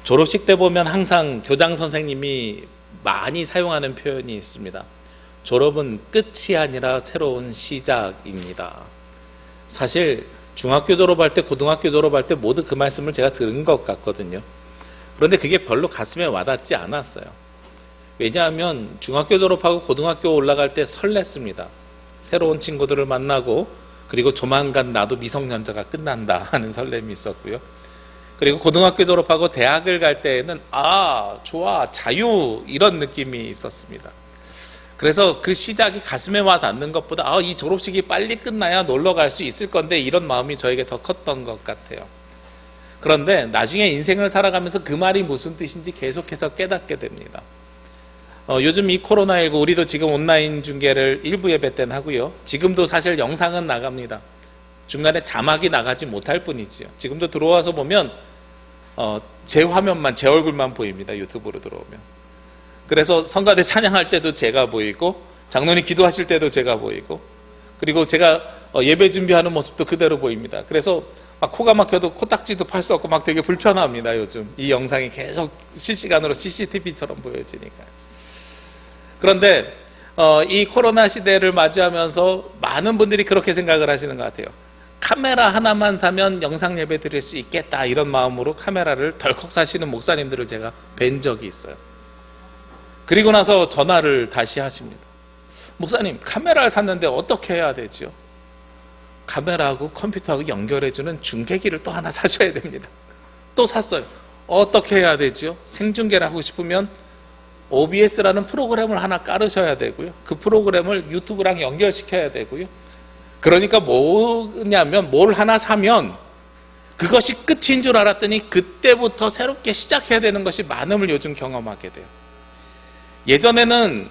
졸업식 때 보면 항상 교장 선생님이 많이 사용하는 표현이 있습니다. 졸업은 끝이 아니라 새로운 시작입니다. 사실 중학교 졸업할 때, 고등학교 졸업할 때 모두 그 말씀을 제가 들은 것 같거든요. 그런데 그게 별로 가슴에 와닿지 않았어요. 왜냐하면 중학교 졸업하고 고등학교 올라갈 때 설렜습니다. 새로운 친구들을 만나고, 그리고 조만간 나도 미성년자가 끝난다 하는 설렘이 있었고요. 그리고 고등학교 졸업하고 대학을 갈 때에는 좋아, 자유, 이런 느낌이 있었습니다. 그래서 그 시작이 가슴에 와 닿는 것보다 이 졸업식이 빨리 끝나야 놀러 갈 수 있을 건데, 이런 마음이 저에게 더 컸던 것 같아요. 그런데 나중에 인생을 살아가면서 그 말이 무슨 뜻인지 계속해서 깨닫게 됩니다. 요즘 이 코로나19, 우리도 지금 온라인 중계를 일부 예배 때는 하고요. 지금도 사실 영상은 나갑니다. 중간에 자막이 나가지 못할 뿐이지요. 지금도 들어와서 보면 제 화면만, 제 얼굴만 보입니다. 유튜브로 들어오면. 그래서 성가대 찬양할 때도 제가 보이고, 장로님 기도하실 때도 제가 보이고, 그리고 제가 예배 준비하는 모습도 그대로 보입니다. 그래서 막 코가 막혀도 코딱지도 팔 수 없고 막 되게 불편합니다. 요즘 이 영상이 계속 실시간으로 CCTV처럼 보여지니까요. 그런데 이 코로나 시대를 맞이하면서 많은 분들이 그렇게 생각을 하시는 것 같아요. 카메라 하나만 사면 영상 예배 드릴 수 있겠다, 이런 마음으로 카메라를 덜컥 사시는 목사님들을 제가 뵌 적이 있어요. 그리고 나서 전화를 다시 하십니다. 목사님, 카메라를 샀는데 어떻게 해야 되죠? 카메라하고 컴퓨터하고 연결해주는 중계기를 또 하나 사셔야 됩니다. 또 샀어요. 어떻게 해야 되죠? 생중계를 하고 싶으면 OBS라는 프로그램을 하나 깔으셔야 되고요. 그 프로그램을 유튜브랑 연결시켜야 되고요. 그러니까 뭐냐면, 뭘 하나 사면 그것이 끝인 줄 알았더니 그때부터 새롭게 시작해야 되는 것이 많음을 요즘 경험하게 돼요. 예전에는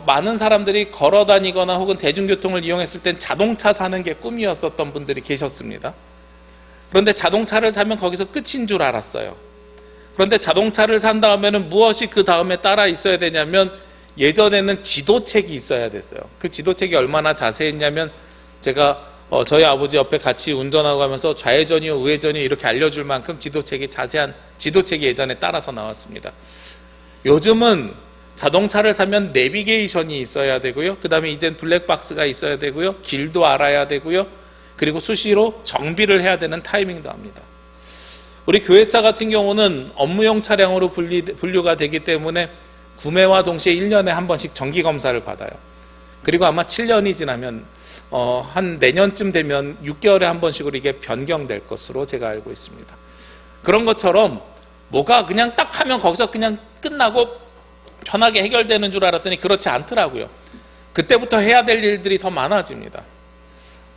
많은 사람들이 걸어 다니거나 혹은 대중교통을 이용했을 땐 자동차 사는 게 꿈이었었던 분들이 계셨습니다. 그런데 자동차를 사면 거기서 끝인 줄 알았어요. 그런데 자동차를 산 다음에는 무엇이 그 다음에 따라 있어야 되냐면, 예전에는 지도책이 있어야 됐어요. 그 지도책이 얼마나 자세했냐면, 제가 저희 아버지 옆에 같이 운전하고 가면서 좌회전이요 우회전이요 이렇게 알려줄 만큼 지도책이 자세한 지도책이 예전에 따라서 나왔습니다. 요즘은 자동차를 사면 내비게이션이 있어야 되고요. 그 다음에 이젠 블랙박스가 있어야 되고요. 길도 알아야 되고요. 그리고 수시로 정비를 해야 되는 타이밍도 합니다. 우리 교회차 같은 경우는 업무용 차량으로 분류가 되기 때문에 구매와 동시에 1년에 한 번씩 정기검사를 받아요. 그리고 아마 7년이 지나면 한 내년쯤 되면 6개월에 한 번씩으로 이게 변경될 것으로 제가 알고 있습니다. 그런 것처럼 뭐가 그냥 딱 하면 거기서 그냥 끝나고 편하게 해결되는 줄 알았더니 그렇지 않더라고요. 그때부터 해야 될 일들이 더 많아집니다.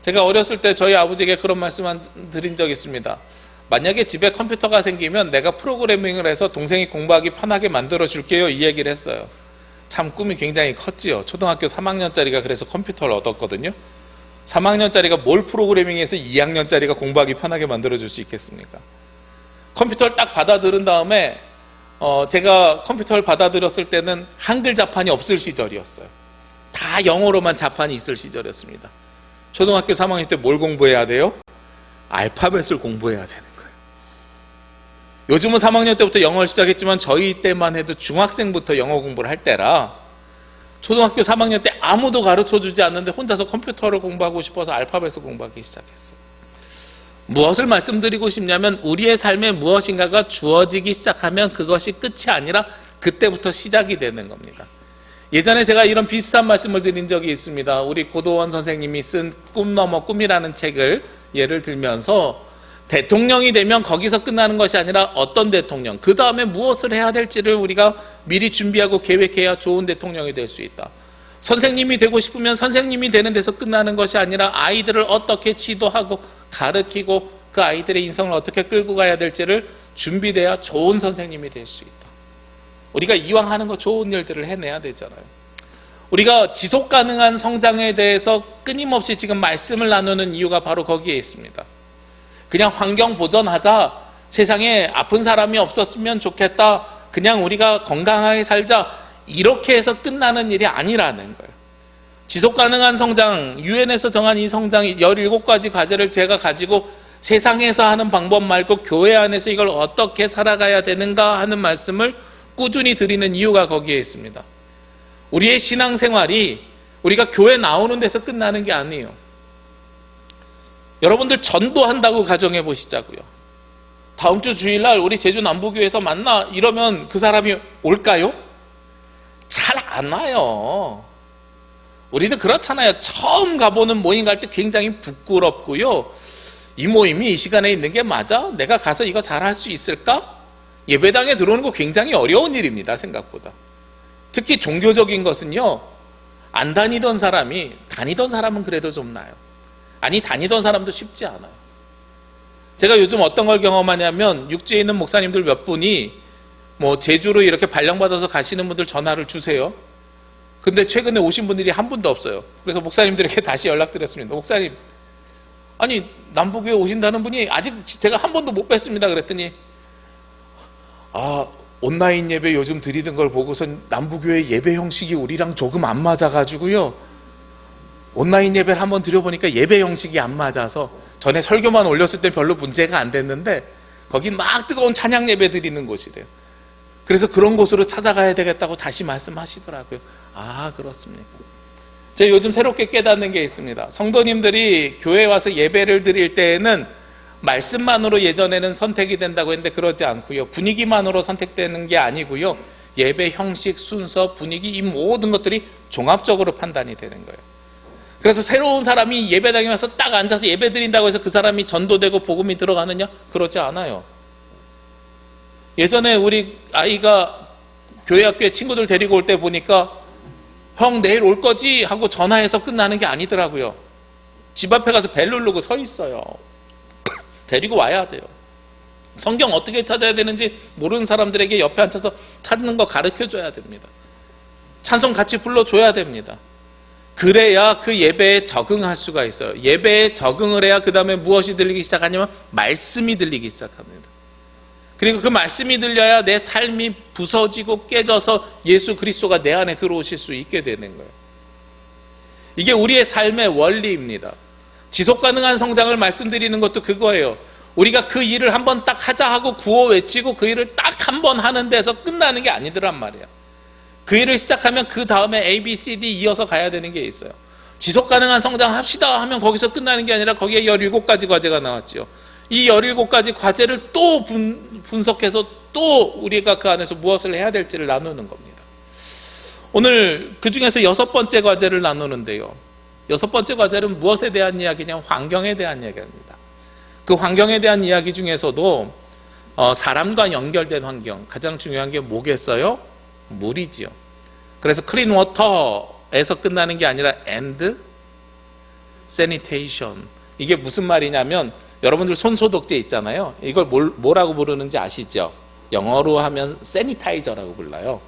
제가 어렸을 때 저희 아버지에게 그런 말씀 드린 적이 있습니다. 만약에 집에 컴퓨터가 생기면 내가 프로그래밍을 해서 동생이 공부하기 편하게 만들어 줄게요, 이 얘기를 했어요. 참 꿈이 굉장히 컸지요. 초등학교 3학년짜리가 그래서 컴퓨터를 얻었거든요. 3학년짜리가 뭘 프로그래밍해서 2학년짜리가 공부하기 편하게 만들어 줄 수 있겠습니까? 컴퓨터를 딱 받아들은 다음에 제가 컴퓨터를 받아들였을 때는 한글 자판이 없을 시절이었어요. 다 영어로만 자판이 있을 시절이었습니다. 초등학교 3학년 때 뭘 공부해야 돼요? 알파벳을 공부해야 되는 거예요. 요즘은 3학년 때부터 영어를 시작했지만 저희 때만 해도 중학생부터 영어 공부를 할 때라, 초등학교 3학년 때 아무도 가르쳐주지 않는데 혼자서 컴퓨터를 공부하고 싶어서 알파벳을 공부하기 시작했어요. 무엇을 말씀드리고 싶냐면, 우리의 삶에 무엇인가가 주어지기 시작하면 그것이 끝이 아니라 그때부터 시작이 되는 겁니다. 예전에 제가 이런 비슷한 말씀을 드린 적이 있습니다. 우리 고도원 선생님이 쓴 꿈 넘어 꿈이라는 책을 예를 들면서, 대통령이 되면 거기서 끝나는 것이 아니라 어떤 대통령, 그 다음에 무엇을 해야 될지를 우리가 미리 준비하고 계획해야 좋은 대통령이 될 수 있다. 선생님이 되고 싶으면 선생님이 되는 데서 끝나는 것이 아니라 아이들을 어떻게 지도하고 가르치고 그 아이들의 인생을 어떻게 끌고 가야 될지를 준비돼야 좋은 선생님이 될 수 있다. 우리가 이왕 하는 거 좋은 일들을 해내야 되잖아요. 우리가 지속 가능한 성장에 대해서 끊임없이 지금 말씀을 나누는 이유가 바로 거기에 있습니다. 그냥 환경 보전하자, 세상에 아픈 사람이 없었으면 좋겠다, 그냥 우리가 건강하게 살자, 이렇게 해서 끝나는 일이 아니라는 거예요. 지속 가능한 성장, 유엔에서 정한 이 성장 17가지 과제를 제가 가지고 세상에서 하는 방법 말고 교회 안에서 이걸 어떻게 살아가야 되는가 하는 말씀을 꾸준히 드리는 이유가 거기에 있습니다. 우리의 신앙생활이 우리가 교회 나오는 데서 끝나는 게 아니에요. 여러분들 전도한다고 가정해 보시자고요. 다음 주 주일날 우리 제주 남부교회에서 만나 이러면 그 사람이 올까요? 잘 안 와요. 우리도 그렇잖아요. 처음 가보는 모임 갈 때 굉장히 부끄럽고요. 이 모임이 이 시간에 있는 게 맞아? 내가 가서 이거 잘할 수 있을까? 예배당에 들어오는 거 굉장히 어려운 일입니다. 생각보다. 특히 종교적인 것은요, 안 다니던 사람이 다니던 사람은 그래도 좀 나아요. 아니, 다니던 사람도 쉽지 않아요. 제가 요즘 어떤 걸 경험하냐면 육지에 있는 목사님들 몇 분이 뭐 제주로 이렇게 발령받아서 가시는 분들 전화를 주세요. 근데 최근에 오신 분들이 한 분도 없어요. 그래서 목사님들에게 다시 연락드렸습니다. 목사님, 아니 남부교회 오신다는 분이 아직 제가 한 번도 못 뵀습니다. 그랬더니 온라인 예배 요즘 드리는 걸 보고선 남부교회 예배 형식이 우리랑 조금 안 맞아가지고요, 온라인 예배를 한번 드려보니까 예배 형식이 안 맞아서, 전에 설교만 올렸을 때 별로 문제가 안 됐는데 거긴 막 뜨거운 찬양 예배 드리는 곳이래요. 그래서 그런 곳으로 찾아가야 되겠다고 다시 말씀하시더라고요. 아, 그렇습니까? 제가 요즘 새롭게 깨닫는 게 있습니다. 성도님들이 교회에 와서 예배를 드릴 때에는 말씀만으로 예전에는 선택이 된다고 했는데 그러지 않고요, 분위기만으로 선택되는 게 아니고요, 예배 형식, 순서, 분위기, 이 모든 것들이 종합적으로 판단이 되는 거예요. 그래서 새로운 사람이 예배당에 와서 딱 앉아서 예배 드린다고 해서 그 사람이 전도되고 복음이 들어가느냐? 그러지 않아요. 예전에 우리 아이가 교회 학교에 친구들 데리고 올 때 보니까 형 내일 올 거지? 하고 전화해서 끝나는 게 아니더라고요. 집 앞에 가서 벨 누르고 서 있어요. 데리고 와야 돼요. 성경 어떻게 찾아야 되는지 모르는 사람들에게 옆에 앉혀서 찾는 거 가르쳐줘야 됩니다. 찬송 같이 불러줘야 됩니다. 그래야 그 예배에 적응할 수가 있어요. 예배에 적응을 해야 그 다음에 무엇이 들리기 시작하냐면 말씀이 들리기 시작합니다. 그리고 그 말씀이 들려야 내 삶이 부서지고 깨져서 예수 그리스도가 내 안에 들어오실 수 있게 되는 거예요. 이게 우리의 삶의 원리입니다. 지속 가능한 성장을 말씀드리는 것도 그거예요. 우리가 그 일을 한번 딱 하자 하고 구호 외치고 그 일을 딱 한 번 하는 데서 끝나는 게 아니더란 말이에요. 그 일을 시작하면 그 다음에 A, B, C, D 이어서 가야 되는 게 있어요. 지속 가능한 성장 합시다 하면 거기서 끝나는 게 아니라 거기에 17가지 과제가 나왔죠. 이 17가지 과제를 또 분석해서 또 우리가 그 안에서 무엇을 해야 될지를 나누는 겁니다. 오늘 그 중에서 6번째 과제를 나누는데요, 6번째 과제는 무엇에 대한 이야기냐? 환경에 대한 이야기입니다. 그 환경에 대한 이야기 중에서도 사람과 연결된 환경, 가장 중요한 게 뭐겠어요? 물이지요. 그래서 클린 워터에서 끝나는 게 아니라 and sanitation. 이게 무슨 말이냐면, 여러분들 손소독제 있잖아요. 이걸 뭐라고 부르는지 아시죠? 영어로 하면 세니타이저라고 불러요.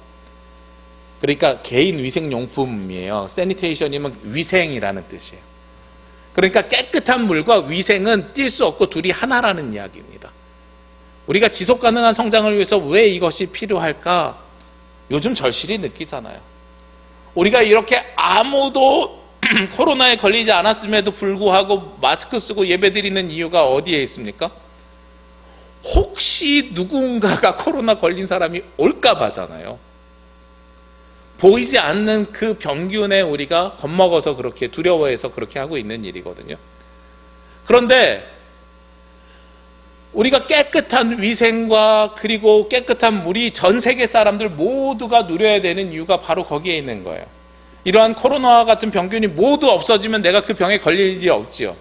그러니까 개인 위생용품이에요. 세니테이션이면 위생이라는 뜻이에요. 그러니까 깨끗한 물과 위생은 뗄 수 없고 둘이 하나라는 이야기입니다. 우리가 지속 가능한 성장을 위해서 왜 이것이 필요할까? 요즘 절실히 느끼잖아요. 우리가 이렇게 아무도 코로나에 걸리지 않았음에도 불구하고 마스크 쓰고 예배드리는 이유가 어디에 있습니까? 혹시 누군가가 코로나 걸린 사람이 올까 봐잖아요. 보이지 않는 그 병균에 우리가 겁먹어서 그렇게, 두려워해서 그렇게 하고 있는 일이거든요. 그런데 우리가 깨끗한 위생과 그리고 깨끗한 물이 전 세계 사람들 모두가 누려야 되는 이유가 바로 거기에 있는 거예요. 이러한 코로나와 같은 병균이 모두 없어지면 내가 그 병에 걸릴 일이 없지요.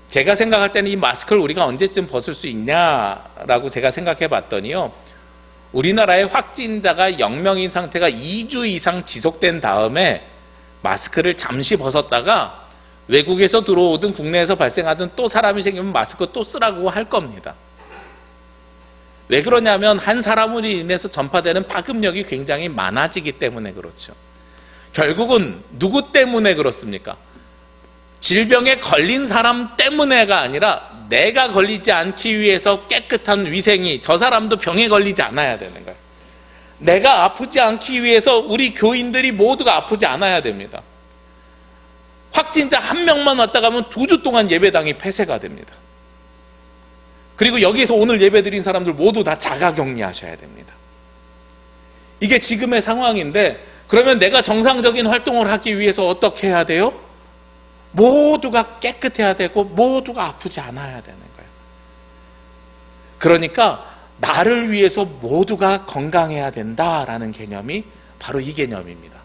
제가 생각할 때는 이 마스크를 우리가 언제쯤 벗을 수 있냐라고 제가 생각해 봤더니요, 우리나라의 확진자가 0명인 상태가 2주 이상 지속된 다음에 마스크를 잠시 벗었다가 외국에서 들어오든 국내에서 발생하든 또 사람이 생기면 마스크 또 쓰라고 할 겁니다. 왜 그러냐면 한 사람으로 인해서 전파되는 파급력이 굉장히 많아지기 때문에 그렇죠. 결국은 누구 때문에 그렇습니까? 질병에 걸린 사람 때문에가 아니라 내가 걸리지 않기 위해서 깨끗한 위생이, 저 사람도 병에 걸리지 않아야 되는 거예요. 내가 아프지 않기 위해서 우리 교인들이 모두가 아프지 않아야 됩니다. 확진자 한 명만 왔다 가면 2주 동안 예배당이 폐쇄가 됩니다. 그리고 여기에서 오늘 예배 드린 사람들 모두 다 자가격리하셔야 됩니다. 이게 지금의 상황인데, 그러면 내가 정상적인 활동을 하기 위해서 어떻게 해야 돼요? 모두가 깨끗해야 되고 모두가 아프지 않아야 되는 거예요. 그러니까 나를 위해서 모두가 건강해야 된다라는 개념이 바로 이 개념입니다.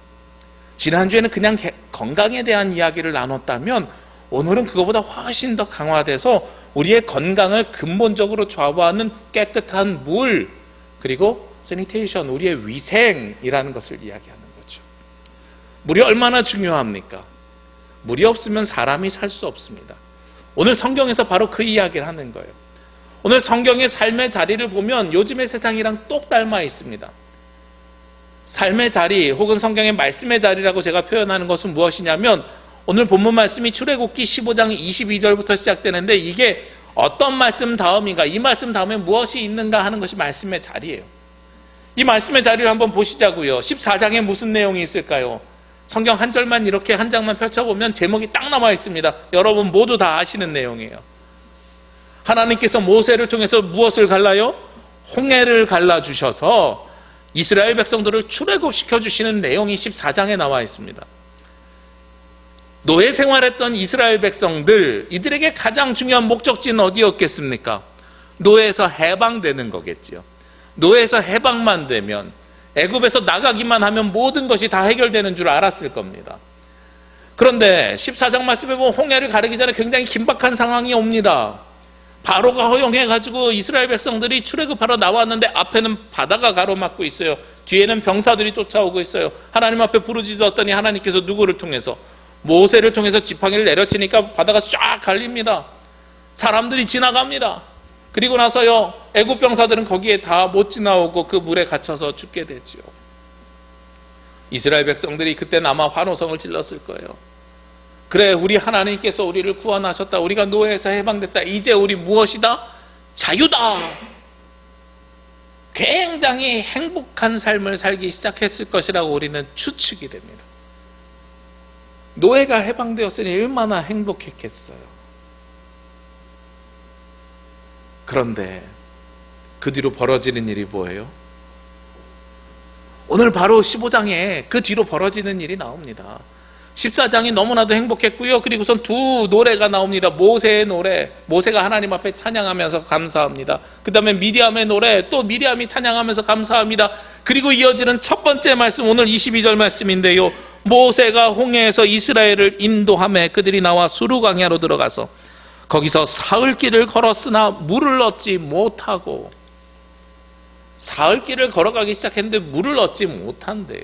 지난주에는 그냥 건강에 대한 이야기를 나눴다면 오늘은 그거보다 훨씬 더 강화돼서 우리의 건강을 근본적으로 좌우하는 깨끗한 물, 그리고 세니테이션, 우리의 위생이라는 것을 이야기하는 거죠. 물이 얼마나 중요합니까? 물이 없으면 사람이 살 수 없습니다. 오늘 성경에서 바로 그 이야기를 하는 거예요. 오늘 성경의 삶의 자리를 보면 요즘의 세상이랑 똑 닮아 있습니다. 삶의 자리 혹은 성경의 말씀의 자리라고 제가 표현하는 것은 무엇이냐면, 오늘 본문 말씀이 출애굽기 15장 22절부터 시작되는데 이게 어떤 말씀 다음인가, 이 말씀 다음에 무엇이 있는가 하는 것이 말씀의 자리예요. 이 말씀의 자리를 한번 보시자고요. 14장에 무슨 내용이 있을까요? 성경 한 절만 이렇게 한 장만 펼쳐보면 제목이 딱 남아 있습니다. 여러분 모두 다 아시는 내용이에요. 하나님께서 모세를 통해서 무엇을 갈라요? 홍해를 갈라주셔서 이스라엘 백성들을 출애굽시켜 주시는 내용이 14장에 나와 있습니다. 노예 생활했던 이스라엘 백성들, 이들에게 가장 중요한 목적지는 어디였겠습니까? 노예에서 해방되는 거겠지요. 노예에서 해방만 되면, 애굽에서 나가기만 하면 모든 것이 다 해결되는 줄 알았을 겁니다. 그런데 14장 말씀에 보면 홍해를 가르기 전에 굉장히 긴박한 상황이 옵니다. 바로가 허용해가지고 이스라엘 백성들이 출애굽하러 나왔는데 앞에는 바다가 가로막고 있어요. 뒤에는 병사들이 쫓아오고 있어요. 하나님 앞에 부르짖었더니 하나님께서 누구를 통해서? 모세를 통해서 지팡이를 내려치니까 바다가 쫙 갈립니다. 사람들이 지나갑니다. 그리고 나서요, 애굽 병사들은 거기에 다 못 지나오고 그 물에 갇혀서 죽게 되지요. 이스라엘 백성들이 그때 아마 환호성을 질렀을 거예요. 그래, 우리 하나님께서 우리를 구원하셨다. 우리가 노예에서 해방됐다. 이제 우리 무엇이다? 자유다. 굉장히 행복한 삶을 살기 시작했을 것이라고 우리는 추측이 됩니다. 노예가 해방되었으니 얼마나 행복했겠어요. 그런데 그 뒤로 벌어지는 일이 뭐예요? 오늘 바로 15장에 그 뒤로 벌어지는 일이 나옵니다. 14장이 너무나도 행복했고요. 그리고선 두 노래가 나옵니다. 모세의 노래, 모세가 하나님 앞에 찬양하면서 감사합니다. 그 다음에 미리암의 노래, 또 미리암이 찬양하면서 감사합니다. 그리고 이어지는 첫 번째 말씀, 오늘 22절 말씀인데요, 모세가 홍해에서 이스라엘을 인도하며 그들이 나와 수르 광야로 들어가서 거기서 사흘 길을 걸었으나 물을 얻지 못하고, 사흘 길을 걸어가기 시작했는데 물을 얻지 못한대요.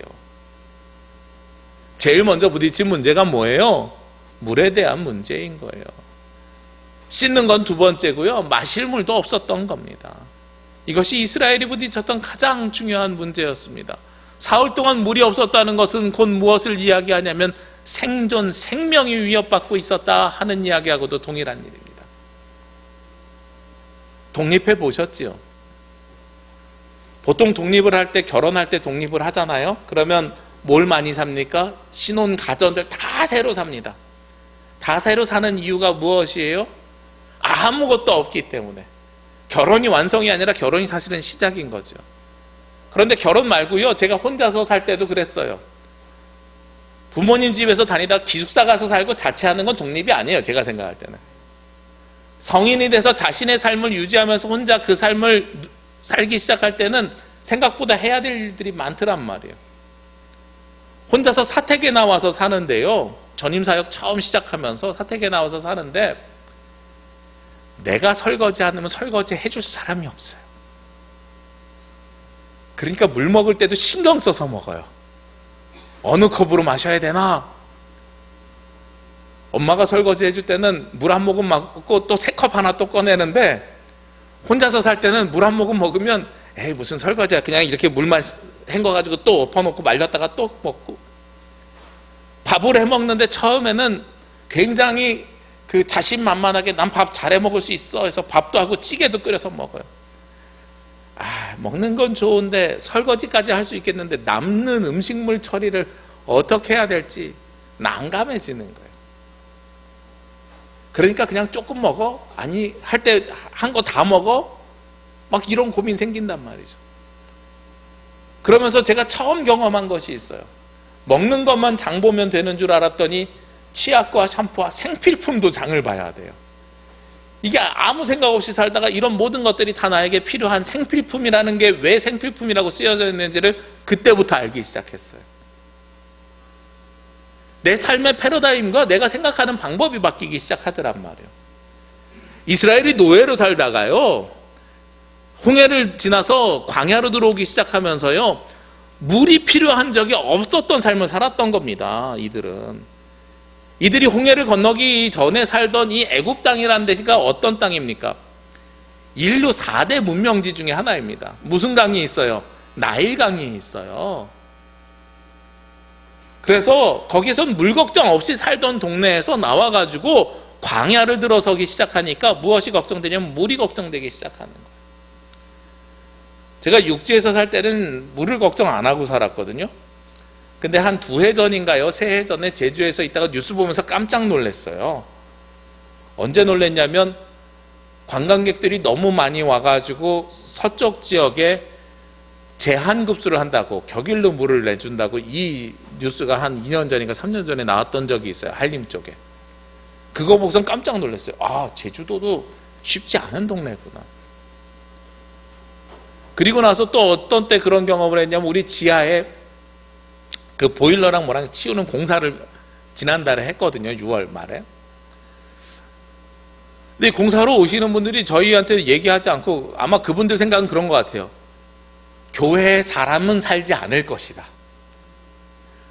제일 먼저 부딪힌 문제가 뭐예요? 물에 대한 문제인 거예요. 씻는 건 두 번째고요, 마실 물도 없었던 겁니다. 이것이 이스라엘이 부딪혔던 가장 중요한 문제였습니다. 사흘 동안 물이 없었다는 것은 곧 무엇을 이야기하냐면 생존, 생명이 위협받고 있었다 하는 이야기하고도 동일한 일입니다. 독립해 보셨지요? 보통 독립을 할 때, 결혼할 때 독립을 하잖아요. 그러면 뭘 많이 삽니까? 신혼 가전들 다 새로 삽니다. 다 새로 사는 이유가 무엇이에요? 아무것도 없기 때문에. 결혼이 완성이 아니라 결혼이 사실은 시작인 거죠. 그런데 결혼 말고요, 제가 혼자서 살 때도 그랬어요. 부모님 집에서 다니다 기숙사 가서 살고 자취하는 건 독립이 아니에요, 제가 생각할 때는. 성인이 돼서 자신의 삶을 유지하면서 혼자 그 삶을 살기 시작할 때는 생각보다 해야 될 일들이 많더란 말이에요. 혼자서 사택에 나와서 사는데요, 전임사역 처음 시작하면서 사택에 나와서 사는데 내가 설거지 안 하면 설거지 해줄 사람이 없어요. 그러니까 물 먹을 때도 신경 써서 먹어요. 어느 컵으로 마셔야 되나? 엄마가 설거지 해줄 때는 물 한 모금 먹고 또 새 컵 하나 또 꺼내는데, 혼자서 살 때는 물 한 모금 먹으면 에이 무슨 설거지야, 그냥 이렇게 물만 헹궈가지고 또 엎어놓고 말렸다가 또 먹고. 밥을 해먹는데 처음에는 굉장히 그 자신만만하게 난 밥 잘해 먹을 수 있어 해서 밥도 하고 찌개도 끓여서 먹어요. 먹는 건 좋은데 설거지까지 할 수 있겠는데 남는 음식물 처리를 어떻게 해야 될지 난감해지는 거예요. 그러니까 그냥 조금 먹어? 아니, 할 때 한 거 다 먹어? 막 이런 고민 생긴단 말이죠. 그러면서 제가 처음 경험한 것이 있어요. 먹는 것만 장 보면 되는 줄 알았더니 치약과 샴푸와 생필품도 장을 봐야 돼요. 이게 아무 생각 없이 살다가 이런 모든 것들이 다 나에게 필요한 생필품이라는 게 왜 생필품이라고 쓰여져 있는지를 그때부터 알기 시작했어요. 내 삶의 패러다임과 내가 생각하는 방법이 바뀌기 시작하더란 말이에요. 이스라엘이 노예로 살다가요, 홍해를 지나서 광야로 들어오기 시작하면서요, 물이 필요한 적이 없었던 삶을 살았던 겁니다. 이들이 홍해를 건너기 전에 살던 이 애굽 땅이라는 데가 어떤 땅입니까? 인류 4대 문명지 중에 하나입니다. 무슨 강이 있어요? 나일강이 있어요. 그래서 거기선 물 걱정 없이 살던 동네에서 나와가지고 광야를 들어서기 시작하니까 무엇이 걱정되냐면 물이 걱정되기 시작하는 거예요. 제가 육지에서 살 때는 물을 걱정 안 하고 살았거든요. 근데 한 2해 전인가요? 3해 전에 제주에서 있다가 뉴스 보면서 깜짝 놀랐어요. 언제 놀랐냐면 관광객들이 너무 많이 와가지고 서쪽 지역에 제한급수를 한다고, 격일로 물을 내준다고 이 뉴스가 한 2년 전인가 3년 전에 나왔던 적이 있어요. 한림 쪽에. 그거 보고선 깜짝 놀랐어요. 아, 제주도도 쉽지 않은 동네구나. 그리고 나서 또 어떤 때 그런 경험을 했냐면 우리 지하에 그 보일러랑 뭐랑 치우는 공사를 지난달에 했거든요. 6월 말에. 근데 공사로 오시는 분들이 저희한테 얘기하지 않고 아마 그분들 생각은 그런 것 같아요. 교회에 사람은 살지 않을 것이다.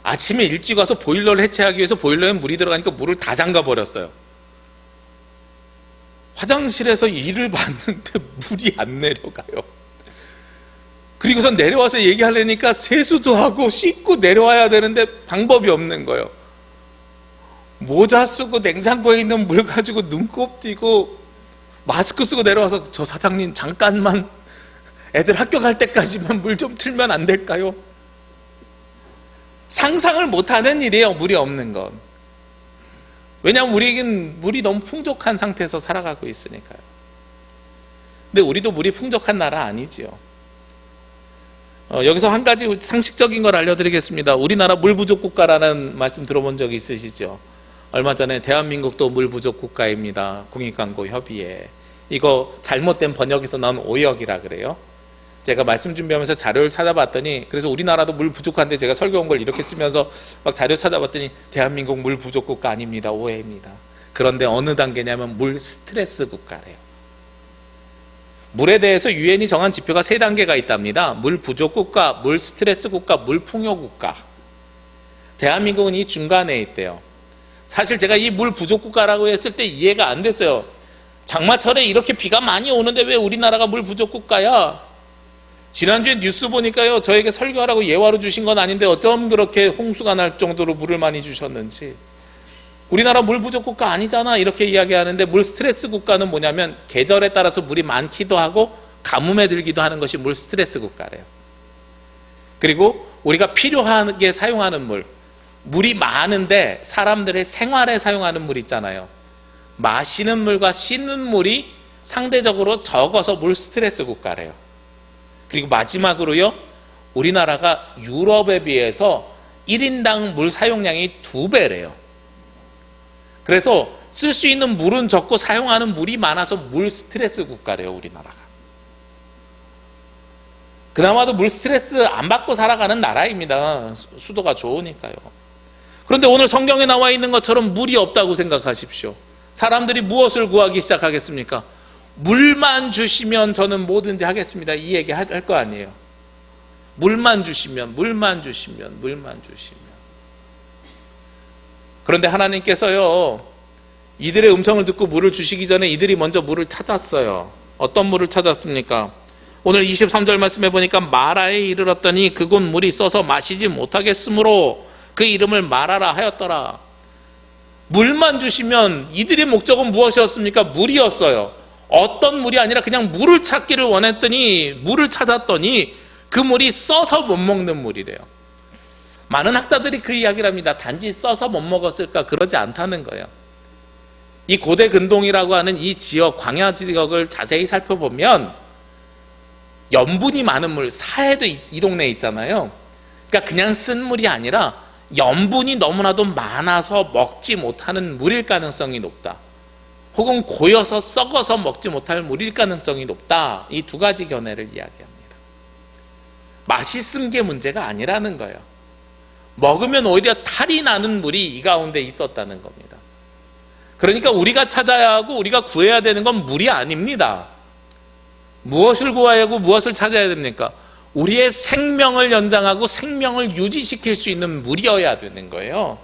아침에 일찍 와서 보일러를 해체하기 위해서 보일러에 물이 들어가니까 물을 다 잠가버렸어요. 화장실에서 일을 봤는데 물이 안 내려가요. 그리고선 내려와서 얘기하려니까 세수도 하고 씻고 내려와야 되는데 방법이 없는 거예요. 모자 쓰고 냉장고에 있는 물 가지고 눈곱 띄고 마스크 쓰고 내려와서 저 사장님 잠깐만 애들 학교 갈 때까지만 물 좀 틀면 안 될까요? 상상을 못하는 일이에요. 물이 없는 건. 왜냐하면 우리에겐 물이 너무 풍족한 상태에서 살아가고 있으니까요. 근데 우리도 물이 풍족한 나라 아니지요. 여기서 한 가지 상식적인 걸 알려드리겠습니다. 우리나라 물 부족 국가라는 말씀 들어본 적 있으시죠? 얼마 전에 대한민국도 물 부족 국가입니다. 국익광고협의회. 이거 잘못된 번역에서 나온 오역이라 그래요. 제가 말씀 준비하면서 자료를 찾아봤더니, 그래서 우리나라도 물 부족한데 제가 설교한 걸 이렇게 쓰면서 막 자료 찾아봤더니 대한민국 물 부족 국가 아닙니다. 오해입니다. 그런데 어느 단계냐면 물 스트레스 국가래요. 물에 대해서 유엔이 정한 지표가 3단계가 있답니다. 물 부족 국가, 물 스트레스 국가, 물 풍요 국가. 대한민국은 이 중간에 있대요. 사실 제가 이 물 부족 국가라고 했을 때 이해가 안 됐어요. 장마철에 이렇게 비가 많이 오는데 왜 우리나라가 물 부족 국가야? 지난주에 뉴스 보니까요, 저에게 설교하라고 예화로 주신 건 아닌데 어쩜 그렇게 홍수가 날 정도로 물을 많이 주셨는지. 우리나라 물 부족 국가 아니잖아 이렇게 이야기하는데, 물 스트레스 국가는 뭐냐면 계절에 따라서 물이 많기도 하고 가뭄에 들기도 하는 것이 물 스트레스 국가래요. 그리고 우리가 필요하게 사용하는 물이 많은데 사람들의 생활에 사용하는 물 있잖아요. 마시는 물과 씻는 물이 상대적으로 적어서 물 스트레스 국가래요. 그리고 마지막으로요, 우리나라가 유럽에 비해서 1인당 물 사용량이 2배래요. 그래서 쓸 수 있는 물은 적고 사용하는 물이 많아서 물 스트레스 국가래요, 우리나라가. 그나마도 물 스트레스 안 받고 살아가는 나라입니다. 수도가 좋으니까요. 그런데 오늘 성경에 나와 있는 것처럼 물이 없다고 생각하십시오. 사람들이 무엇을 구하기 시작하겠습니까? 물만 주시면 저는 뭐든지 하겠습니다. 이 얘기 할 거 아니에요. 물만 주시면. 그런데 하나님께서요, 이들의 음성을 듣고 물을 주시기 전에 이들이 먼저 물을 찾았어요. 어떤 물을 찾았습니까? 오늘 23절 말씀해 보니까 마라에 이르렀더니 그곳 물이 써서 마시지 못하겠으므로 그 이름을 마라라 하였더라. 물만 주시면 이들의 목적은 무엇이었습니까? 물이었어요. 어떤 물이 아니라 그냥 물을 찾기를 원했더니, 물을 찾았더니 그 물이 써서 못 먹는 물이래요. 많은 학자들이 그 이야기를 합니다. 단지 써서 못 먹었을까? 그러지 않다는 거예요. 이 고대 근동이라고 하는 이 지역, 광야 지역을 자세히 살펴보면 염분이 많은 물, 사해도 이 동네에 있잖아요. 그러니까 그냥 쓴 물이 아니라 염분이 너무나도 많아서 먹지 못하는 물일 가능성이 높다. 혹은 고여서 썩어서 먹지 못할 물일 가능성이 높다. 이 두 가지 견해를 이야기합니다. 맛있은 게 문제가 아니라는 거예요. 먹으면 오히려 탈이 나는 물이 이 가운데 있었다는 겁니다. 그러니까 우리가 찾아야 하고 우리가 구해야 되는 건 물이 아닙니다. 무엇을 구해야 하고 무엇을 찾아야 됩니까? 우리의 생명을 연장하고 생명을 유지시킬 수 있는 물이어야 되는 거예요.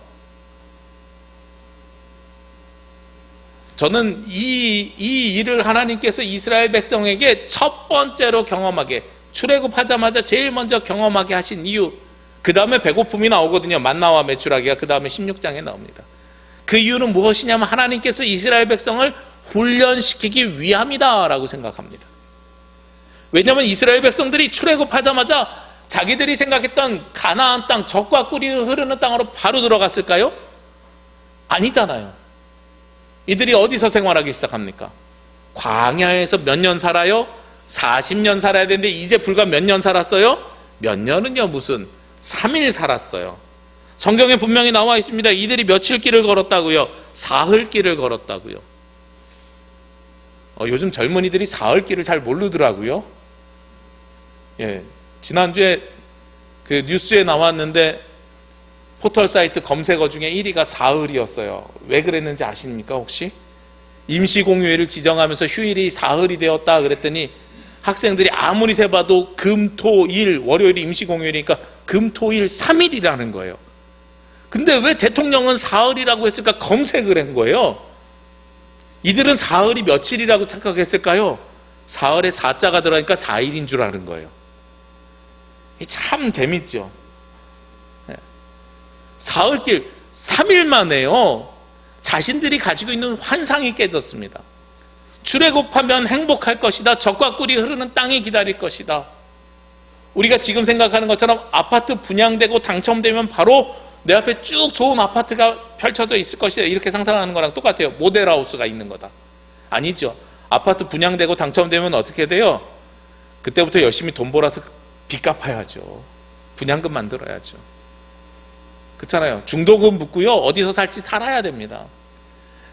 저는 이 일을 하나님께서 이스라엘 백성에게 첫 번째로 경험하게, 출애굽하자마자 제일 먼저 경험하게 하신 이유, 그 다음에 배고픔이 나오거든요. 만나와 메추라기가 그 다음에 16장에 나옵니다. 그 이유는 무엇이냐면 하나님께서 이스라엘 백성을 훈련시키기 위함이다 라고 생각합니다. 왜냐하면 이스라엘 백성들이 출애굽하자마자 자기들이 생각했던 가나안 땅, 젖과 꿀이 흐르는 땅으로 바로 들어갔을까요? 아니잖아요. 이들이 어디서 생활하기 시작합니까? 광야에서 몇 년 살아요? 40년 살아야 되는데 이제 불과 몇 년 살았어요? 몇 년은요, 무슨 3일 살았어요. 성경에 분명히 나와 있습니다. 이들이 며칠 길을 걸었다고요? 사흘 길을 걸었다고요. 요즘 젊은이들이 사흘 길을 잘 모르더라고요. 예, 지난주에 그 뉴스에 나왔는데 포털 사이트 검색어 중에 1위가 사흘이었어요. 왜 그랬는지 아십니까 혹시? 임시공휴일을 지정하면서 휴일이 사흘이 되었다 그랬더니 학생들이 아무리 세봐도 금, 토, 일, 월요일이 임시공휴일이니까 금, 토, 일 3일이라는 거예요. 근데 왜 대통령은 사흘이라고 했을까? 검색을 한 거예요. 이들은 사흘이 며칠이라고 착각했을까요? 사흘에 4자가 들어가니까 4일인 줄 아는 거예요. 참 재밌죠. 사흘길 3일 만에요. 자신들이 가지고 있는 환상이 깨졌습니다. 출애굽하면 행복할 것이다. 젖과 꿀이 흐르는 땅이 기다릴 것이다. 우리가 지금 생각하는 것처럼 아파트 분양되고 당첨되면 바로 내 앞에 쭉 좋은 아파트가 펼쳐져 있을 것이다. 이렇게 상상하는 거랑 똑같아요. 모델하우스가 있는 거다. 아니죠. 아파트 분양되고 당첨되면 어떻게 돼요? 그때부터 열심히 돈 벌어서 빚 갚아야죠. 분양금 만들어야죠. 그렇잖아요. 중도금 묻고요. 어디서 살지 살아야 됩니다.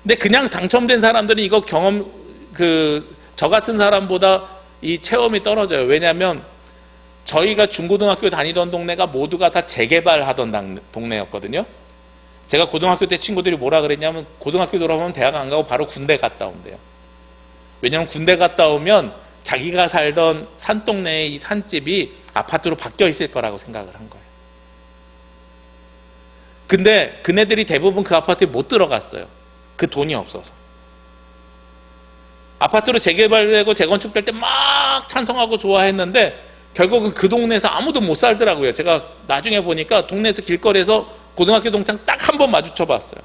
근데 그냥 당첨된 사람들은 이거 저 같은 사람보다 이 체험이 떨어져요. 왜냐하면 저희가 중고등학교 다니던 동네가 모두가 다 재개발하던 동네였거든요. 제가 고등학교 때 친구들이 뭐라 그랬냐면 고등학교 졸업하면 대학 안 가고 바로 군대 갔다 온대요. 왜냐하면 군대 갔다 오면 자기가 살던 산동네의 이 산집이 아파트로 바뀌어 있을 거라고 생각을 한 거예요. 근데 그네들이 대부분 그 아파트에 못 들어갔어요. 그 돈이 없어서. 아파트로 재개발되고 재건축될 때 막 찬성하고 좋아했는데 결국은 그 동네에서 아무도 못 살더라고요. 제가 나중에 보니까 동네에서 길거리에서 고등학교 동창 딱 한 번 마주쳐 봤어요.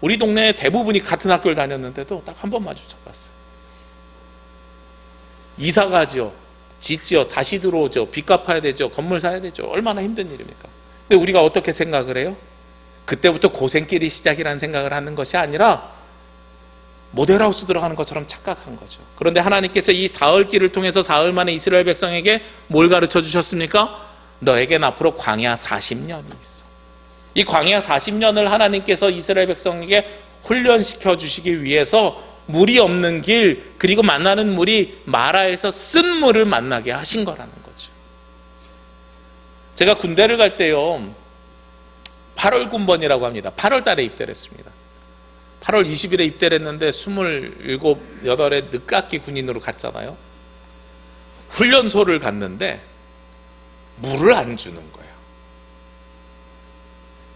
우리 동네 대부분이 같은 학교를 다녔는데도 딱 한 번 마주쳐 봤어요. 이사 가죠. 짓지요. 다시 들어오죠. 빚 갚아야 되죠. 건물 사야 되죠. 얼마나 힘든 일입니까? 근데 우리가 어떻게 생각을 해요? 그때부터 고생길이 시작이라는 생각을 하는 것이 아니라 모델하우스 들어가는 것처럼 착각한 거죠. 그런데 하나님께서 이 사흘길을 통해서 사흘 만에 이스라엘 백성에게 뭘 가르쳐 주셨습니까? 너에겐 앞으로 광야 40년이 있어. 이 광야 40년을 하나님께서 이스라엘 백성에게 훈련시켜 주시기 위해서 물이 없는 길, 그리고 만나는 물이 마라에서 쓴 물을 만나게 하신 거라는 거죠. 제가 군대를 갈 때요, 8월 군번이라고 합니다. 8월 달에 입대를 했습니다. 8월 20일에 입대를 했는데 27, 8에 늦깎이 군인으로 갔잖아요. 훈련소를 갔는데 물을 안 주는 거예요.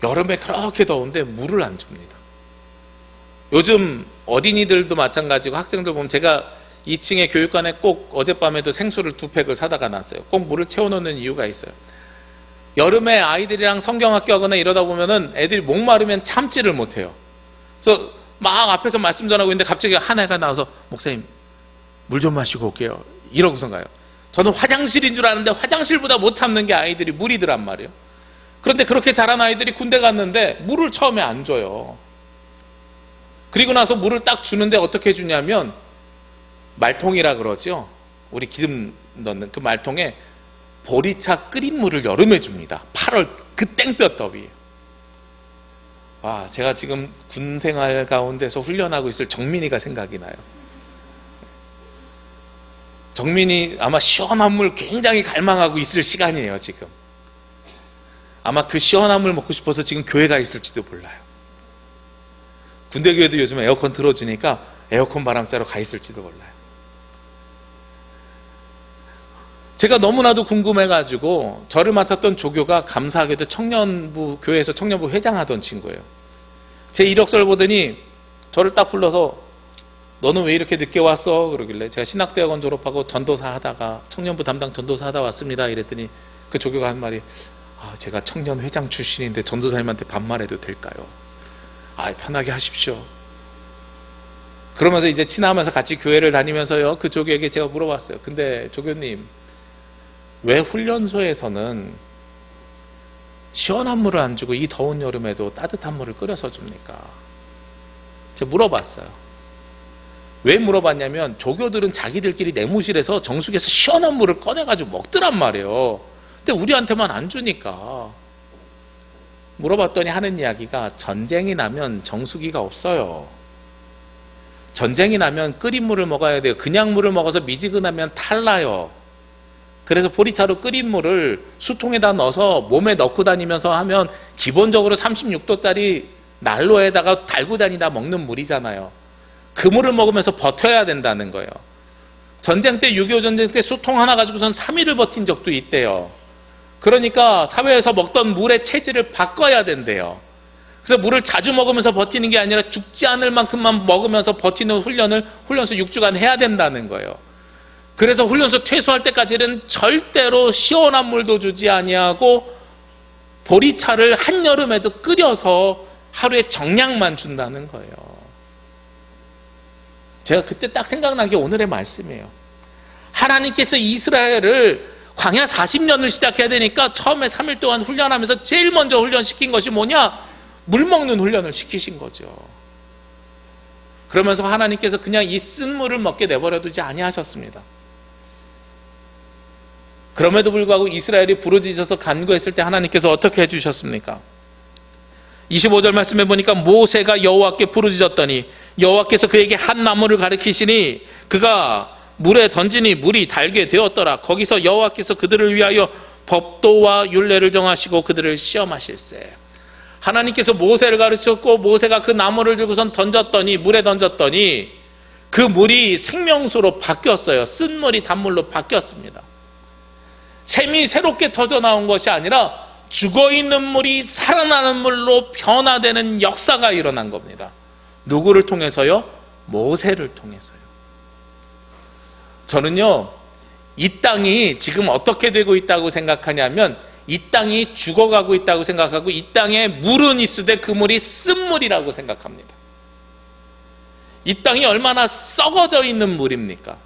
여름에 그렇게 더운데 물을 안 줍니다. 요즘 어린이들도 마찬가지고 학생들 보면 제가 2층에 교육관에 꼭 어젯밤에도 생수를 2팩을 사다가 놨어요. 꼭 물을 채워놓는 이유가 있어요. 여름에 아이들이랑 성경학교 하거나 이러다 보면은 애들이 목마르면 참지를 못해요. 그래서 막 앞에서 말씀 전하고 있는데 갑자기 한 애가 나와서 목사님 물 좀 마시고 올게요. 이러고선 가요. 저는 화장실인 줄 아는데 화장실보다 못 참는 게 아이들이 물이더란 말이에요. 그런데 그렇게 자란 아이들이 군대 갔는데 물을 처음에 안 줘요. 그리고 나서 물을 딱 주는데 어떻게 주냐면 말통이라 그러죠. 우리 기름 넣는 그 말통에 보리차 끓인 물을 여름에 줍니다. 8월 그 땡볕 더위. 제가 지금 군 생활 가운데서 훈련하고 있을 정민이가 생각이 나요. 정민이 아마 시원한 물 굉장히 갈망하고 있을 시간이에요, 지금. 아마 그 시원한 물 먹고 싶어서 지금 교회 가 있을지도 몰라요. 군대 교회도 요즘 에어컨 틀어주니까 에어컨 바람 쐬러 가 있을지도 몰라요. 제가 너무나도 궁금해가지고 저를 맡았던 조교가 감사하게도 교회에서 청년부 회장하던 친구예요. 제 이력서를 보더니 저를 딱 불러서 너는 왜 이렇게 늦게 왔어? 그러길래 제가 신학대학원 졸업하고 전도사 하다가 청년부 담당 전도사 하다 왔습니다. 이랬더니 그 조교가 한 말이 제가 청년 회장 출신인데 전도사님한테 반말해도 될까요? 편하게 하십시오. 그러면서 이제 친하면서 같이 교회를 다니면서요, 그 조교에게 제가 물어봤어요. 근데 조교님, 왜 훈련소에서는 시원한 물을 안 주고 이 더운 여름에도 따뜻한 물을 끓여서 줍니까? 제가 물어봤어요. 왜 물어봤냐면 조교들은 자기들끼리 내무실에서 정수기에서 시원한 물을 꺼내가지고 먹더란 말이에요. 근데 우리한테만 안 주니까. 물어봤더니 하는 이야기가 전쟁이 나면 정수기가 없어요. 전쟁이 나면 끓인 물을 먹어야 돼요. 그냥 물을 먹어서 미지근하면 탈나요. 그래서 보리차로 끓인 물을 수통에다 넣어서 몸에 넣고 다니면서 하면 기본적으로 36도짜리 난로에다가 달고 다니다 먹는 물이잖아요. 그 물을 먹으면서 버텨야 된다는 거예요. 전쟁 때, 6.25 전쟁 때 수통 하나 가지고선 3일을 버틴 적도 있대요. 그러니까 사회에서 먹던 물의 체질을 바꿔야 된대요. 그래서 물을 자주 먹으면서 버티는 게 아니라 죽지 않을 만큼만 먹으면서 버티는 훈련을 훈련소 6주간 해야 된다는 거예요. 그래서 훈련소 퇴소할 때까지는 절대로 시원한 물도 주지 아니하고 보리차를 한여름에도 끓여서 하루에 정량만 준다는 거예요. 제가 그때 딱 생각난 게 오늘의 말씀이에요. 하나님께서 이스라엘을 광야 40년을 시작해야 되니까 처음에 3일 동안 훈련하면서 제일 먼저 훈련시킨 것이 뭐냐? 물 먹는 훈련을 시키신 거죠. 그러면서 하나님께서 그냥 이 쓴 물을 먹게 내버려 두지 아니하셨습니다. 그럼에도 불구하고 이스라엘이 부르짖어서 간구했을 때 하나님께서 어떻게 해주셨습니까? 25절 말씀해 보니까 모세가 여호와께 부르짖었더니 여호와께서 그에게 한 나무를 가리키시니 그가 물에 던지니 물이 달게 되었더라. 거기서 여호와께서 그들을 위하여 법도와 율례를 정하시고 그들을 시험하실세. 하나님께서 모세를 가르쳤고 모세가 그 나무를 들고선 던졌더니 물에 던졌더니 그 물이 생명수로 바뀌었어요. 쓴 물이 단물로 바뀌었습니다. 샘이 새롭게 터져 나온 것이 아니라 죽어있는 물이 살아나는 물로 변화되는 역사가 일어난 겁니다. 누구를 통해서요? 모세를 통해서요. 저는요, 이 땅이 지금 어떻게 되고 있다고 생각하냐면 이 땅이 죽어가고 있다고 생각하고 이 땅에 물은 있으되 그 물이 쓴물이라고 생각합니다. 이 땅이 얼마나 썩어져 있는 물입니까?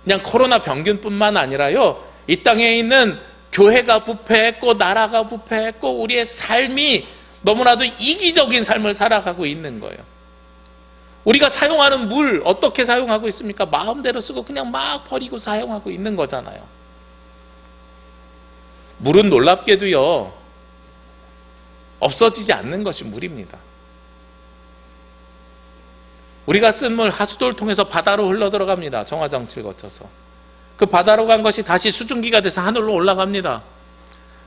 그냥 코로나 병균뿐만 아니라요, 이 땅에 있는 교회가 부패했고 나라가 부패했고 우리의 삶이 너무나도 이기적인 삶을 살아가고 있는 거예요. 우리가 사용하는 물 어떻게 사용하고 있습니까? 마음대로 쓰고 그냥 막 버리고 사용하고 있는 거잖아요. 물은 놀랍게도요, 없어지지 않는 것이 물입니다. 우리가 쓴 물 하수도를 통해서 바다로 흘러들어갑니다. 정화장치를 거쳐서. 그 바다로 간 것이 다시 수증기가 돼서 하늘로 올라갑니다.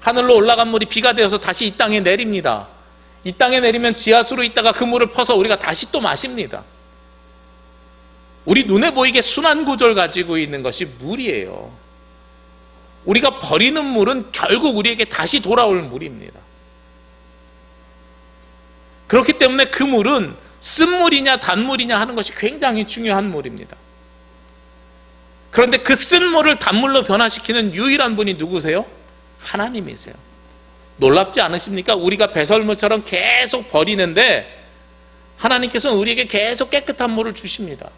하늘로 올라간 물이 비가 되어서 다시 이 땅에 내립니다. 이 땅에 내리면 지하수로 있다가 그 물을 퍼서 우리가 다시 또 마십니다. 우리 눈에 보이게 순환 구조를 가지고 있는 것이 물이에요. 우리가 버리는 물은 결국 우리에게 다시 돌아올 물입니다. 그렇기 때문에 그 물은 쓴물이냐 단물이냐 하는 것이 굉장히 중요한 물입니다. 그런데 그 쓴 물을 단물로 변화시키는 유일한 분이 누구세요? 하나님이세요. 놀랍지 않으십니까? 우리가 배설물처럼 계속 버리는데 하나님께서는 우리에게 계속 깨끗한 물을 주십니다.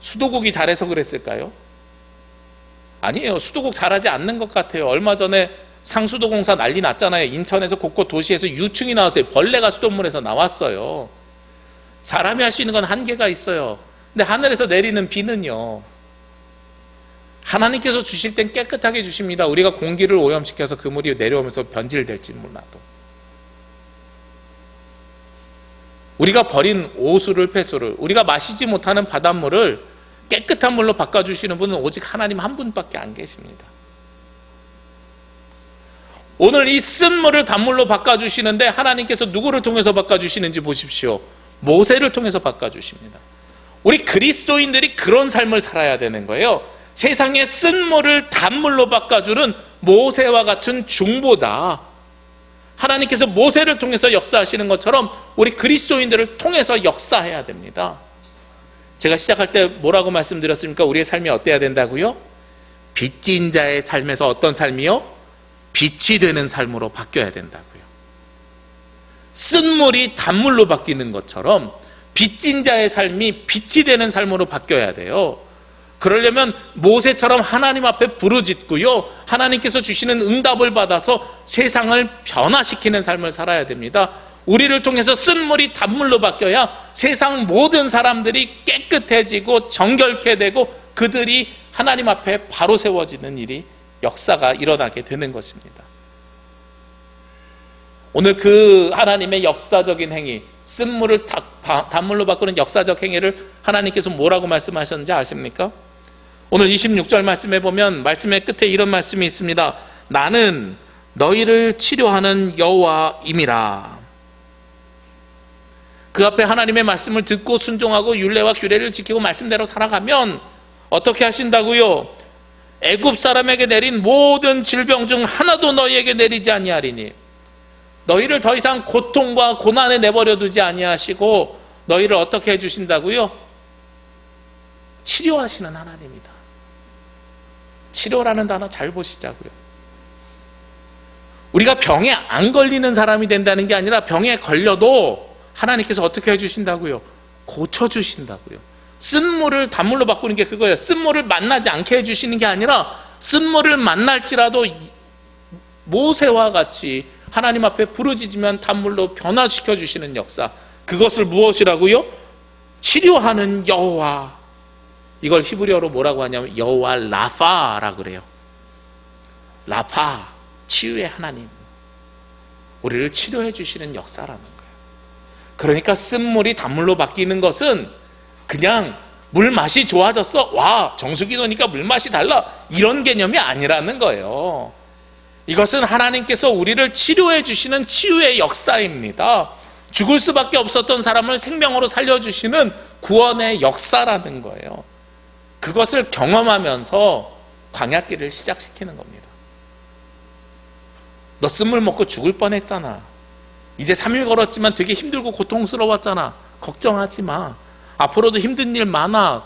수도국이 잘해서 그랬을까요? 아니에요. 수도국 잘하지 않는 것 같아요. 얼마 전에 상수도 공사 난리 났잖아요. 인천에서 곳곳 도시에서 유충이 나왔어요. 벌레가 수돗물에서 나왔어요. 사람이 할 수 있는 건 한계가 있어요. 근데 하늘에서 내리는 비는요, 하나님께서 주실 땐 깨끗하게 주십니다. 우리가 공기를 오염시켜서 그 물이 내려오면서 변질될지 몰라도. 우리가 버린 오수를, 폐수를, 우리가 마시지 못하는 바닷물을 깨끗한 물로 바꿔주시는 분은 오직 하나님 한 분밖에 안 계십니다. 오늘 이 쓴 물을 단물로 바꿔주시는데 하나님께서 누구를 통해서 바꿔주시는지 보십시오. 모세를 통해서 바꿔주십니다. 우리 그리스도인들이 그런 삶을 살아야 되는 거예요. 세상의 쓴 물을 단물로 바꿔주는 모세와 같은 중보자, 하나님께서 모세를 통해서 역사하시는 것처럼 우리 그리스도인들을 통해서 역사해야 됩니다. 제가 시작할 때 뭐라고 말씀드렸습니까? 우리의 삶이 어때야 된다고요? 빚진 자의 삶에서 어떤 삶이요? 빛이 되는 삶으로 바뀌어야 된다고요. 쓴 물이 단물로 바뀌는 것처럼 빚진 자의 삶이 빛이 되는 삶으로 바뀌어야 돼요. 그러려면 모세처럼 하나님 앞에 부르짖고요, 하나님께서 주시는 응답을 받아서 세상을 변화시키는 삶을 살아야 됩니다. 우리를 통해서 쓴 물이 단물로 바뀌어야 세상 모든 사람들이 깨끗해지고 정결케 되고 그들이 하나님 앞에 바로 세워지는 일이, 역사가 일어나게 되는 것입니다. 오늘 그 하나님의 역사적인 행위, 쓴 물을 단물로 바꾸는 역사적 행위를 하나님께서 뭐라고 말씀하셨는지 아십니까? 오늘 26절 말씀에 보면 말씀의 끝에 이런 말씀이 있습니다. 나는 너희를 치료하는 여호와임이라. 그 앞에 하나님의 말씀을 듣고 순종하고 율례와 규례를 지키고 말씀대로 살아가면 어떻게 하신다고요? 애굽 사람에게 내린 모든 질병 중 하나도 너희에게 내리지 아니하리니, 너희를 더 이상 고통과 고난에 내버려 두지 아니하시고 너희를 어떻게 해주신다고요? 치료하시는 하나님이다. 치료라는 단어 잘 보시자고요. 우리가 병에 안 걸리는 사람이 된다는 게 아니라 병에 걸려도 하나님께서 어떻게 해주신다고요? 고쳐주신다고요. 쓴 물을 단물로 바꾸는 게 그거예요. 쓴 물을 만나지 않게 해주시는 게 아니라 쓴 물을 만날지라도 모세와 같이 하나님 앞에 부르짖으면 단물로 변화시켜 주시는 역사, 그것을 무엇이라고요? 치료하는 여호와. 이걸 히브리어로 뭐라고 하냐면 여호와 라파라고 그래요. 라파, 치유의 하나님, 우리를 치료해 주시는 역사라는 거예요. 그러니까 쓴 물이 단물로 바뀌는 것은 그냥 물 맛이 좋아졌어, 와 정수기 넣으니까 물 맛이 달라, 이런 개념이 아니라는 거예요. 이것은 하나님께서 우리를 치료해 주시는 치유의 역사입니다. 죽을 수밖에 없었던 사람을 생명으로 살려주시는 구원의 역사라는 거예요. 그것을 경험하면서 광야길을 시작시키는 겁니다. 너 쓴물 먹고 죽을 뻔했잖아. 이제 3일 걸었지만 되게 힘들고 고통스러웠잖아. 걱정하지 마. 앞으로도 힘든 일 많아.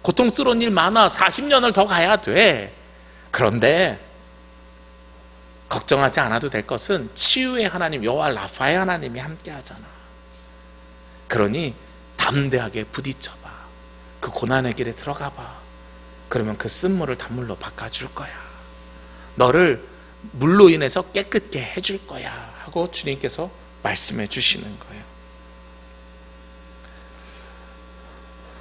고통스러운 일 많아. 40년을 더 가야 돼. 그런데 걱정하지 않아도 될 것은 치유의 하나님 여호와 라파의 하나님이 함께 하잖아. 그러니 담대하게 부딪혀봐. 그 고난의 길에 들어가봐. 그러면 그 쓴물을 단물로 바꿔줄 거야. 너를 물로 인해서 깨끗게 해줄 거야 하고 주님께서 말씀해 주시는 거예요.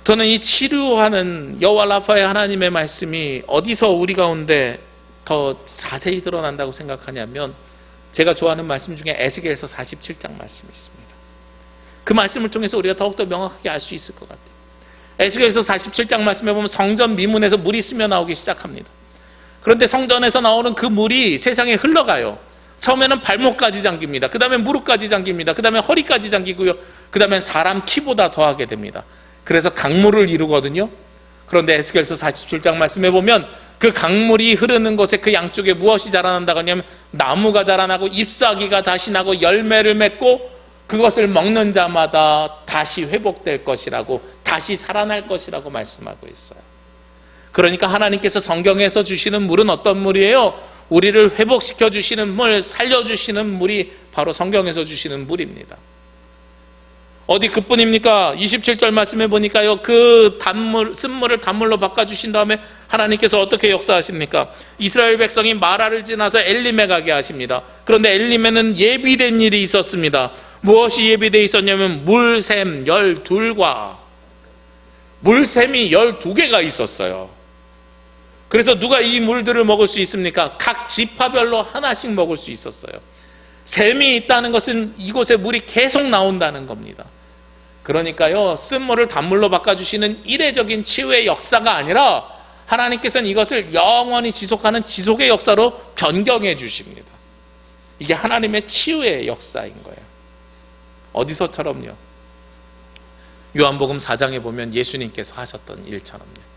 저는 이 치료하는 여호와 라파의 하나님의 말씀이 어디서 우리 가운데 더 자세히 드러난다고 생각하냐면, 제가 좋아하는 말씀 중에 에스겔서 47장 말씀이 있습니다. 그 말씀을 통해서 우리가 더욱더 명확하게 알 수 있을 것 같아요. 에스겔서 47장 말씀에 보면 성전 미문에서 물이 스며 나오기 시작합니다. 그런데 성전에서 나오는 그 물이 세상에 흘러가요. 처음에는 발목까지 잠깁니다. 그 다음에 무릎까지 잠깁니다. 그 다음에 허리까지 잠기고요. 그 다음에 사람 키보다 더하게 됩니다. 그래서 강물을 이루거든요. 그런데 에스겔서 47장 말씀에 보면 그 강물이 흐르는 곳에 그 양쪽에 무엇이 자라난다고 하냐면 나무가 자라나고 잎사귀가 다시 나고 열매를 맺고 그것을 먹는 자마다 다시 회복될 것이라고, 다시 살아날 것이라고 말씀하고 있어요. 그러니까 하나님께서 성경에서 주시는 물은 어떤 물이에요? 우리를 회복시켜 주시는 물, 살려주시는 물이 바로 성경에서 주시는 물입니다. 어디 그뿐입니까? 27절 말씀해 보니까요, 그 쓴물을 단물로 바꿔주신 다음에 하나님께서 어떻게 역사하십니까? 이스라엘 백성이 마라를 지나서 엘림에 가게 하십니다. 그런데 엘림에는 예비된 일이 있었습니다. 무엇이 예비되어 있었냐면 물샘 12과 물샘이 12개가 있었어요. 그래서 누가 이 물들을 먹을 수 있습니까? 각 지파별로 하나씩 먹을 수 있었어요. 샘이 있다는 것은 이곳에 물이 계속 나온다는 겁니다. 그러니까요, 쓴물을 단물로 바꿔주시는 이례적인 치유의 역사가 아니라 하나님께서는 이것을 영원히 지속하는 지속의 역사로 변경해 주십니다. 이게 하나님의 치유의 역사인 거예요. 어디서처럼요? 요한복음 4장에 보면 예수님께서 하셨던 일처럼요.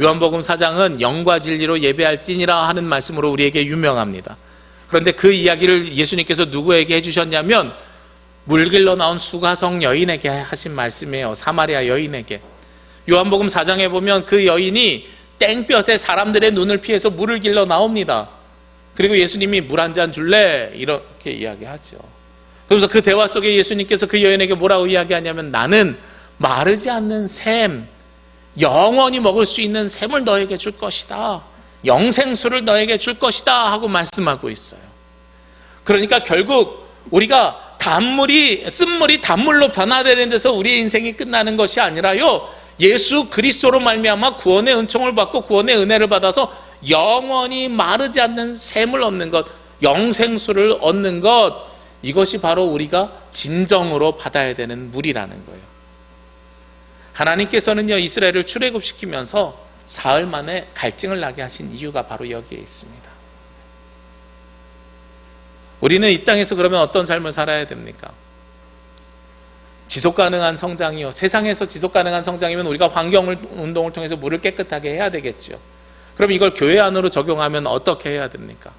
요한복음 4장은 영과 진리로 예배할지니라 하는 말씀으로 우리에게 유명합니다. 그런데 그 이야기를 예수님께서 누구에게 해주셨냐면 물길로 나온 수가성 여인에게 하신 말씀이에요. 사마리아 여인에게. 요한복음 4장에 보면 그 여인이 땡볕에 사람들의 눈을 피해서 물을 길러 나옵니다. 그리고 예수님이 물 한 잔 줄래? 이렇게 이야기하죠. 그러면서 그 대화 속에 예수님께서 그 여인에게 뭐라고 이야기하냐면 나는 마르지 않는 샘, 영원히 먹을 수 있는 샘을 너에게 줄 것이다. 영생수를 너에게 줄 것이다 하고 말씀하고 있어요. 그러니까 결국 우리가 쓴물이 단물로 변화되는 데서 우리의 인생이 끝나는 것이 아니라요, 예수 그리스도로 말미암아 구원의 은총을 받고 구원의 은혜를 받아서 영원히 마르지 않는 샘을 얻는 것, 영생수를 얻는 것, 이것이 바로 우리가 진정으로 받아야 되는 물이라는 거예요. 하나님께서는요, 이스라엘을 출애굽시키면서 사흘 만에 갈증을 나게 하신 이유가 바로 여기에 있습니다. 우리는 이 땅에서 그러면 어떤 삶을 살아야 됩니까? 지속가능한 성장이요. 세상에서 지속가능한 성장이면 우리가 환경운동을 통해서 물을 깨끗하게 해야 되겠죠. 그럼 이걸 교회 안으로 적용하면 어떻게 해야 됩니까?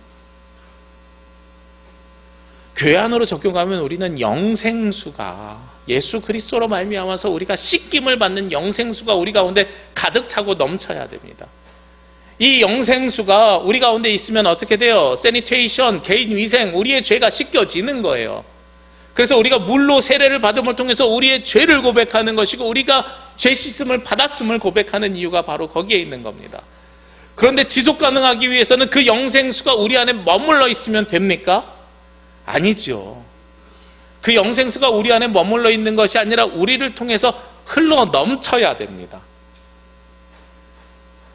교회 안으로 적용하면 우리는 영생수가 예수 그리스도로 말미암아서 우리가 씻김을 받는 영생수가 우리 가운데 가득 차고 넘쳐야 됩니다. 이 영생수가 우리 가운데 있으면 어떻게 돼요? 세니테이션, 개인 위생, 우리의 죄가 씻겨지는 거예요. 그래서 우리가 물로 세례를 받음을 통해서 우리의 죄를 고백하는 것이고 우리가 죄 씻음을 받았음을 고백하는 이유가 바로 거기에 있는 겁니다. 그런데 지속 가능하기 위해서는 그 영생수가 우리 안에 머물러 있으면 됩니까? 아니죠. 그 영생수가 우리 안에 머물러 있는 것이 아니라 우리를 통해서 흘러 넘쳐야 됩니다.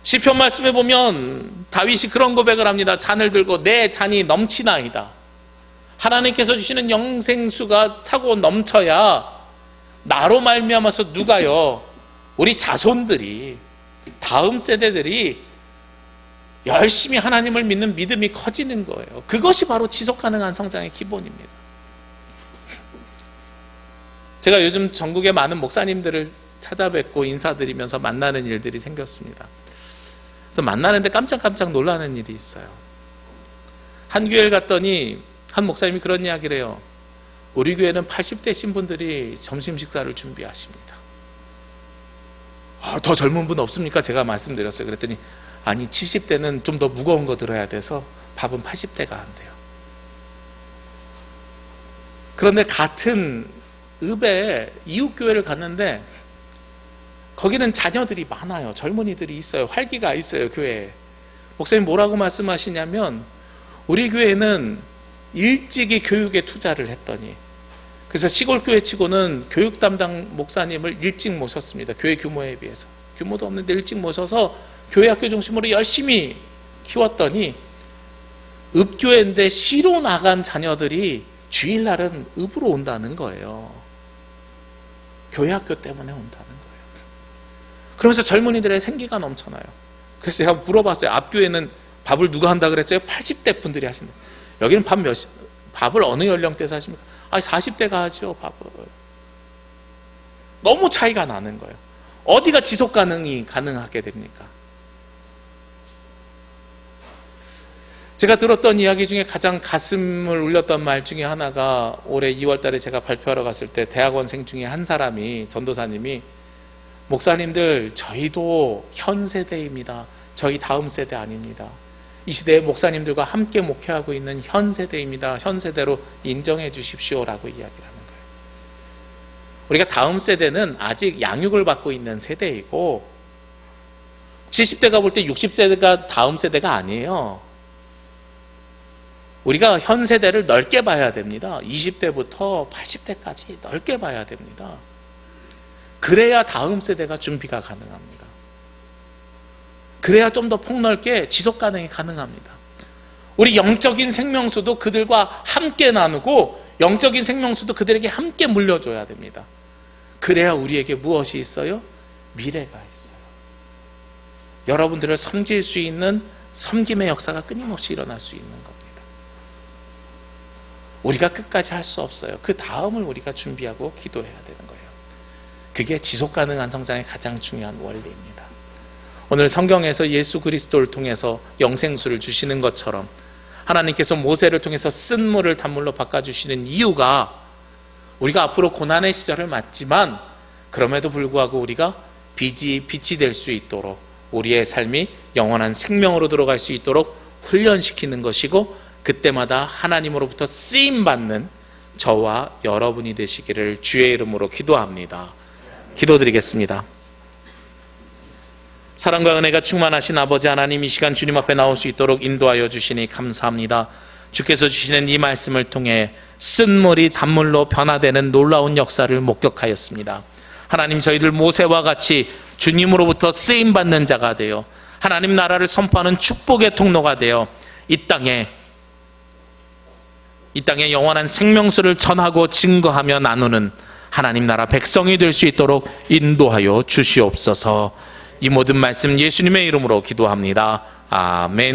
시편 말씀에 보면 다윗이 그런 고백을 합니다. 잔을 들고 내 잔이 넘치나이다. 하나님께서 주시는 영생수가 차고 넘쳐야 나로 말미암아서 누가요? 우리 자손들이, 다음 세대들이 열심히 하나님을 믿는 믿음이 커지는 거예요. 그것이 바로 지속 가능한 성장의 기본입니다. 제가 요즘 전국의 많은 목사님들을 찾아뵙고 인사드리면서 만나는 일들이 생겼습니다. 그래서 만나는데 깜짝깜짝 놀라는 일이 있어요. 한 교회를 갔더니 한 목사님이 그런 이야기를 해요. 우리 교회는 80대 신분들이 점심 식사를 준비하십니다. 더 젊은 분 없습니까? 제가 말씀드렸어요. 그랬더니 아니 70대는 좀 더 무거운 거 들어야 돼서 밥은 80대가 한대요. 그런데 같은 읍에 이웃교회를 갔는데 거기는 자녀들이 많아요. 젊은이들이 있어요. 활기가 있어요. 교회에. 목사님 뭐라고 말씀하시냐면 우리 교회는 일찍이 교육에 투자를 했더니 그래서 시골교회 치고는 교육 담당 목사님을 일찍 모셨습니다. 교회 규모에 비해서. 규모도 없는데 일찍 모셔서 교회 학교 중심으로 열심히 키웠더니 읍교회인데 시로 나간 자녀들이 주일날은 읍으로 온다는 거예요. 교회 학교 때문에 온다는 거예요. 그러면서 젊은이들의 생기가 넘쳐나요. 그래서 제가 물어봤어요. 앞교회는 밥을 누가 한다 그랬어요? 80대 분들이 하신다. 여기는 밥을 어느 연령대에서 하십니까? 40대가 하죠, 밥을. 너무 차이가 나는 거예요. 어디가 지속 가능하게 됩니까? 제가 들었던 이야기 중에 가장 가슴을 울렸던 말 중에 하나가 올해 2월 달에 제가 발표하러 갔을 때 대학원생 중에 한 사람이, 전도사님이 목사님들 저희도 현 세대입니다. 저희 다음 세대 아닙니다. 이 시대의 목사님들과 함께 목회하고 있는 현 세대입니다. 현 세대로 인정해 주십시오라고 이야기를 하는 거예요. 우리가 다음 세대는 아직 양육을 받고 있는 세대이고 70대가 볼 때 60세대가 다음 세대가 아니에요. 우리가 현 세대를 넓게 봐야 됩니다. 20대부터 80대까지 넓게 봐야 됩니다. 그래야 다음 세대가 준비가 가능합니다. 그래야 좀 더 폭넓게 지속 가능이 가능합니다. 우리 영적인 생명수도 그들과 함께 나누고 영적인 생명수도 그들에게 함께 물려줘야 됩니다. 그래야 우리에게 무엇이 있어요? 미래가 있어요. 여러분들을 섬길 수 있는 섬김의 역사가 끊임없이 일어날 수 있는 겁니다. 우리가 끝까지 할 수 없어요. 그 다음을 우리가 준비하고 기도해야 되는 거예요. 그게 지속 가능한 성장의 가장 중요한 원리입니다. 오늘 성경에서 예수 그리스도를 통해서 영생수를 주시는 것처럼 하나님께서 모세를 통해서 쓴 물을 단물로 바꿔주시는 이유가 우리가 앞으로 고난의 시절을 맞지만 그럼에도 불구하고 우리가 빛이 될 수 있도록 우리의 삶이 영원한 생명으로 들어갈 수 있도록 훈련시키는 것이고 그때마다 하나님으로부터 쓰임받는 저와 여러분이 되시기를 주의 이름으로 기도합니다. 기도드리겠습니다. 사랑과 은혜가 충만하신 아버지 하나님, 이 시간 주님 앞에 나올 수 있도록 인도하여 주시니 감사합니다. 주께서 주시는 이 말씀을 통해 쓴물이 단물로 변화되는 놀라운 역사를 목격하였습니다. 하나님, 저희들 모세와 같이 주님으로부터 쓰임받는 자가 되어 하나님 나라를 선포하는 축복의 통로가 되어 이 땅에 영원한 생명수를 전하고 증거하며 나누는 하나님 나라 백성이 될 수 있도록 인도하여 주시옵소서. 이 모든 말씀 예수님의 이름으로 기도합니다. 아멘.